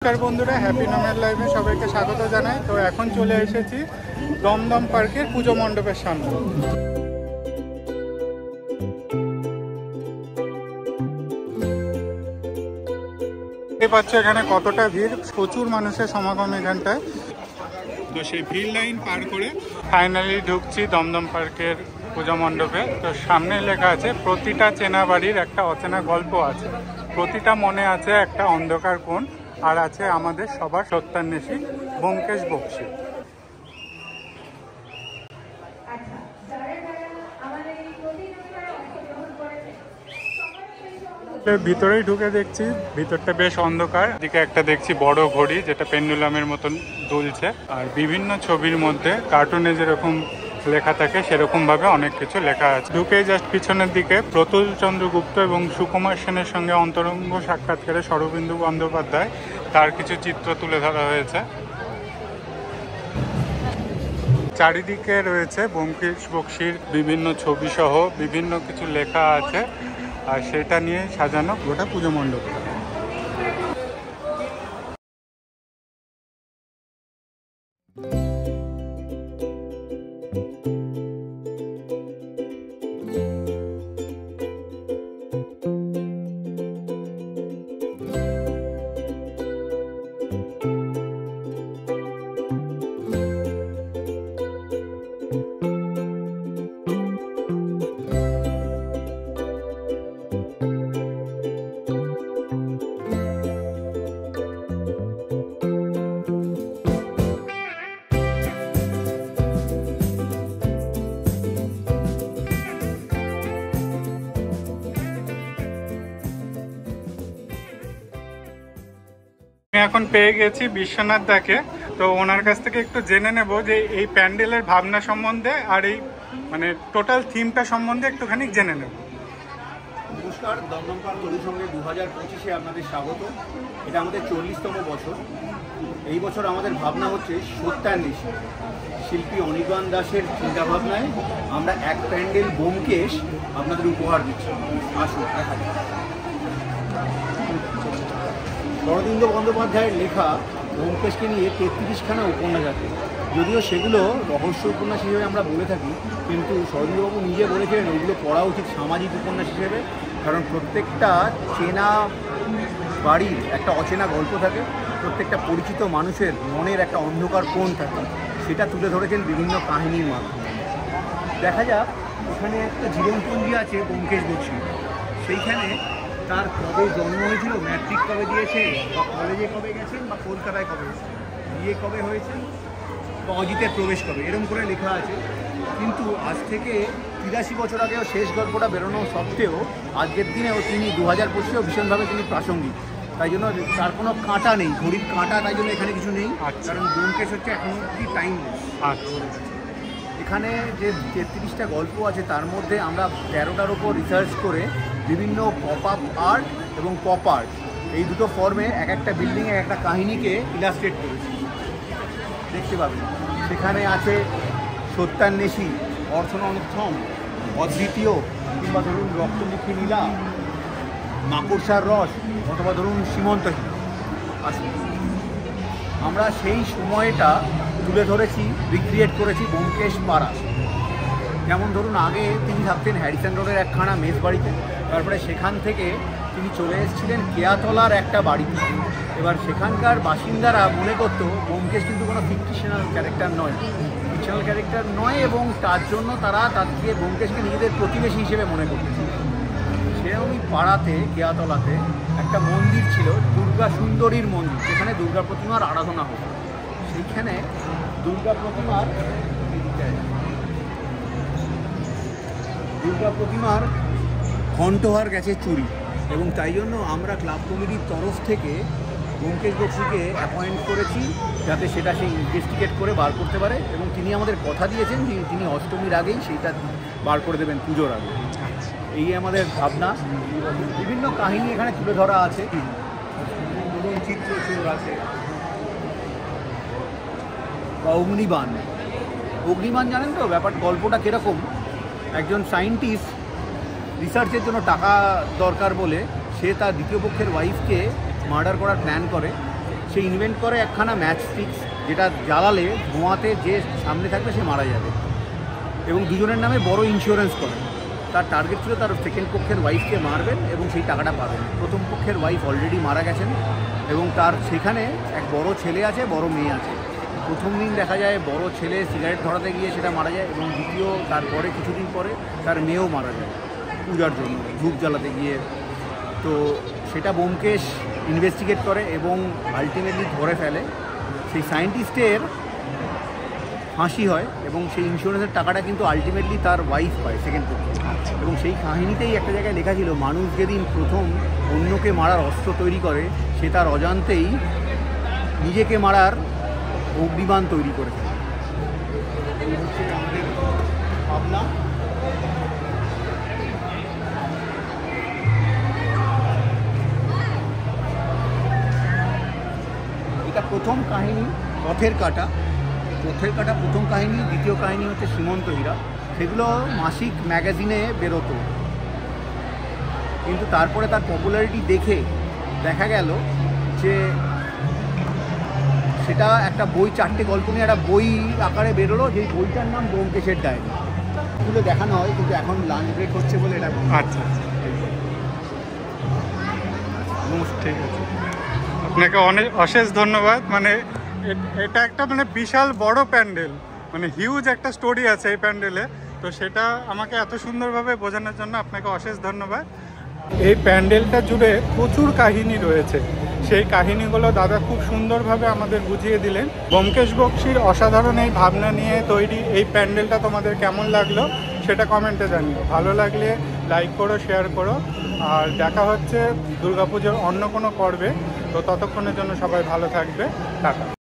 নমস্কার বন্ধুরা, happy nomad লাইফে সবাইকে স্বাগত জানাই। তো এখন চলে এসেছি দমদম পার্কের পুজো মণ্ডপের সামনে। দেখতে পাচ্ছ এখানে কতটা ভিড়, প্রচুর মানুষের সমাগম এখানটায়। তো সেই ভিড় লাইন পার করে ফাইনালি ঢুকছি দমদম পার্কের পুজো মণ্ডপে। তো সামনে লেখা আছে প্রতিটা চেনা বাড়ির একটা অচেনা গল্প আছে, প্রতিটা মনে আছে একটা অন্ধকার কোণ, আর আছে আমাদের সবার সত্যান্বেষী ব্যোমকেশ বক্সী। ভিতরেই ঢুকে দেখছি ভিতরটা বেশ অন্ধকার। দিকে একটা দেখছি বড় ঘড়ি যেটা পেন্ডুলামের মতন দুলছে, আর বিভিন্ন ছবির মধ্যে কার্টুনে যেরকম লেখা থাকে সেরকম ভাবে অনেক কিছু লেখা আছে। ঢুকে জাস্ট পিছনের দিকে প্রতুল চন্দ্র গুপ্ত এবং সুকুমার সেনের সঙ্গে অন্তরঙ্গ সাক্ষাৎকারে শরদিন্দু বন্দ্যোপাধ্যায় তার কিছু চিত্র তুলে ধরা হয়েছে। চারিদিকে রয়েছে ব্যোমকেশ বক্সীর বিভিন্ন ছবি সহ বিভিন্ন কিছু লেখা আছে, আর সেটা নিয়ে সাজানো গোটা পুজো মণ্ডপ। এখন পেয়ে গেছি বিশ্বনাথ দাকে। তো ওনার কাছ থেকে একটু জেনে নেব যে এই প্যান্ডেলের ভাবনা সম্বন্ধে আর এই মানে টোটাল থিমটা সম্বন্ধে একটুখানি জেনে নেব। নমস্কার, দমদম পার্ক তরুণ সঙ্গে 2025-এ আপনাদের স্বাগত। এটা আমাদের 40তম বছর। এই বছর আমাদের ভাবনা হচ্ছে সত্যান্বেষী। শিল্পী অনির্বাণ দাসের চিন্তাভাবনায় আমরা এক প্যান্ডেল ব্যোমকেশ আপনাদের উপহার দিচ্ছি। আসুন দেখা যাক। শরদিন্দু বন্দ্যোপাধ্যায়ের লেখা ব্যোমকেশকে নিয়ে 33খানা উপন্যাস আছে। যদিও সেগুলো রহস্য উপন্যাস হিসেবে আমরা বলে থাকি, কিন্তু শরদিন্দুবাবু নিজে বলেছিলেন ওইগুলো পড়া উচিত সামাজিক উপন্যাস হিসেবে, কারণ প্রত্যেকটা চেনা বাড়ির একটা অচেনা গল্প থাকে, প্রত্যেকটা পরিচিত মানুষের মনের একটা অন্ধকার কোণ থাকে, সেটা তুলে ধরেছেন বিভিন্ন কাহিনীর মাধ্যমে। দেখা যাক, এখানে একটা জীবনপঞ্জি আছে ব্যোমকেশ বক্সী। সেইখানে তার কবে জন্ম হয়েছিল, ম্যাট্রিক কবে দিয়েছে, বা কলেজে কবে গেছেন, বা কলকাতায় কবে গেছেন, বিয়ে কবে হয়েছে, বা অজিতের প্রবেশ কবে, এরকম করে লেখা আছে। কিন্তু আজ থেকে 83 বছর আগেও শেষ গল্পটা বেরোনো সত্ত্বেও আজকের দিনেও তিনি 2025-এও ভীষণভাবে তিনি প্রাসঙ্গিক। তাই জন্য তার কোনো কাঁটা নেই, ঘড়ির কাঁটা, তাই জন্য এখানে কিছু নেই। কারণ ব্যোমকেশ হচ্ছে এখন অব্দি টাইমলেস। এখানে যে 33টা গল্প আছে তার মধ্যে আমরা 13টার ওপর রিসার্চ করে বিভিন্ন পপ আপ আর্ট এবং পপ আর্ট, এই দুটো ফর্মে এক একটা বিল্ডিংয়ে একটা কাহিনীকে ইলাস্ট্রেট করেছি, দেখতে পাবেন। সেখানে আছে সত্যান্বেষী, অর্থনথম, অদ্বিতীয়, কিংবা ধরুন রক্তমুখী নীলা, মাকড়সার রস, অথবা ধরুন সীমন্তহীন। আসুন, আমরা সেই সময়টা তুলে ধরেছি, রিক্রিয়েট করেছি ব্যোমকেশ পাড়া। যেমন ধরুন, আগে তিনি থাকতেন হ্যারিসন রোডের একখানা মেস বাড়িতে, তারপরে সেখান থেকে তিনি চলে এসেছিলেন কেয়াতলার একটা বাড়িতে। এবার সেখানকার বাসিন্দারা মনে করতো ব্যোমকেশ কিন্তু কোনো ফিকশনাল ক্যারেক্টার নয়, এবং তার জন্য তারা তাদেরকে ব্যোমকেশকে নিজেদের প্রতিবেশী হিসেবে মনে করতেছে। সেরকমই পাড়াতে, কেয়াতলাতে একটা মন্দির ছিল, দুর্গা সুন্দরীর মন্দির, যেখানে দুর্গা প্রতিমার আরাধনা হতো। সেইখানে দুর্গা প্রতিমার ঘণ্টহার গেছে চুরি, এবং তাই জন্য আমরা ক্লাব কমিটির তরফ থেকে ব্যোমকেশ বক্সীকে অ্যাপয়েন্ট করেছি, যাতে সেটা সে ইনভেস্টিগেট করে বার করতে পারে, এবং তিনি আমাদের কথা দিয়েছেন যে তিনি অষ্টমীর আগেই সেইটা বার করে দেবেন, পুজোর আগে। এই আমাদের ভাবনা। বিভিন্ন কাহিনী এখানে তুলে ধরা আছে, এবং চিত্রচোর আছে, বা অগ্নিবাণ জানেন তো ব্যাপার, গল্পটা কীরকম? একজন সায়েন্টিস্ট রিসার্চের জন্য টাকা দরকার বলে সে তার দ্বিতীয় পক্ষের ওয়াইফকে মার্ডার করার প্ল্যান করে। সে ইনভেন্ট করে একখানা ম্যাচ স্টিক্স, যেটা জ্বালালে ধোঁয়াতে যে সামনে থাকবে সে মারা যাবে, এবং দুজনের নামে বড় ইন্স্যুরেন্স করে। তার টার্গেট ছিল তার সেকেন্ড পক্ষের ওয়াইফকে মারবেন এবং সেই টাকাটা পাবেন। প্রথম পক্ষের ওয়াইফ অলরেডি মারা গেছেন এবং তার সেখানে এক বড় ছেলে আছে, বড় মেয়ে আছে। প্রথম দিন দেখা যায় বড় ছেলে সিগারেট ধরাতে গিয়ে সেটা মারা যায়, এবং দ্বিতীয় তারপরে কিছুদিন পরে তার মেয়েও মারা যায় পূজার জন্য ধূপ জ্বালাতে গিয়ে। তো সেটা ব্যোমকেশ ইনভেস্টিগেট করে এবং আলটিমেটলি ধরে ফেলে। সেই সায়েন্টিস্টের ফাঁসি হয় এবং সেই ইন্স্যুরেন্সের টাকাটা কিন্তু আলটিমেটলি তার ওয়াইফ পায় সেকেন্ড পক্ষে। এবং সেই কাহিনীতেই একটা জায়গায় লেখা ছিল, মানুষ যেদিন প্রথম অন্যকে মারার অস্ত্র তৈরি করে সে তার অজান্তেই নিজেকে মারার অগ্নিবাণ তৈরি করে ফেলে। এই হচ্ছে আমাদের ভাবনা। এটা প্রথম কাহিনী, পথের কাঁটা। পথের কাঁটা প্রথম কাহিনী। দ্বিতীয় কাহিনী হচ্ছে সীমন্ত হীরা। সেগুলো মাসিক ম্যাগাজিনে বেরোতো, কিন্তু তারপরে তার পপুলারিটি দেখে দেখা গেল যে সেটা একটা বই, 4টে গল্প নিয়ে একটা বই আকারে বেরোলো, যেই বইটার নাম ব্যোমকেশের ডায়েরি। এগুলো দেখানো হয়, কিন্তু এখন লাঞ্চ ব্রেক হচ্ছে বলে এটা আচ্ছা, ঠিক আছে। আপনাকে অশেষ ধন্যবাদ। মানে এটা একটা মানে বিশাল বড় প্যান্ডেল, মানে হিউজ একটা স্টোরি আছে এই প্যান্ডেলে। তো সেটা আমাকে এত সুন্দরভাবে বোঝানোর জন্য আপনাকে অশেষ ধন্যবাদ। এই প্যান্ডেলটা জুড়ে প্রচুর কাহিনী রয়েছে, সেই কাহিনীগুলো দাদা খুব সুন্দরভাবে আমাদের বুঝিয়ে দিলেন। ব্যোমকেশ বক্সির অসাধারণ এই ভাবনা নিয়ে তৈরি এই প্যান্ডেলটা তোমাদের কেমন লাগলো সেটা কমেন্টে জানিও। ভালো লাগলে লাইক করো, শেয়ার করো, আর দেখা হচ্ছে দুর্গাপুজোর অন্য কোনো পর্বে। তো ততক্ষণের জন্য সবাই ভালো থাকবে, টাটা।